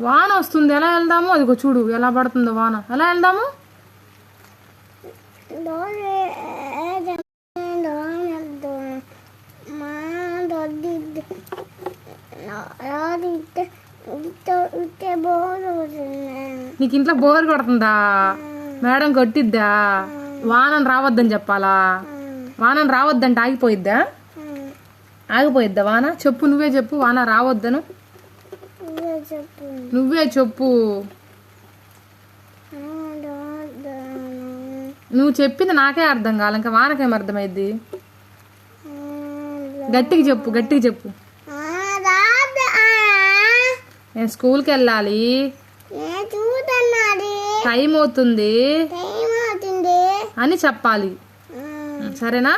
వాన వస్తుంది, ఎలా వెళ్దాము? అదిగో చూడు ఎలా పడుతుందో వాన. ఎలా వెళ్దాము? నీకు ఇంట్లో బోర్ కొడుతుందా? మేడం కొట్టిద్దా? వానని రావద్దని చెప్పాలా? వానని రావద్దంటే ఆగిపోయిద్దా? ఆగిపోయిద్దా వాన? చెప్పు, నువ్వే చెప్పు. వాన రావద్దను నువ్వే చెప్పు. నువ్వు చెప్పింది నాకే అర్థం కావాలి, ఇంకా వానకేం అర్థమైద్ది? గట్టిగా చెప్పు, గట్టిగా చెప్పు. నేను స్కూల్కి వెళ్ళాలి, టైం అవుతుంది అని చెప్పాలి. సరేనా?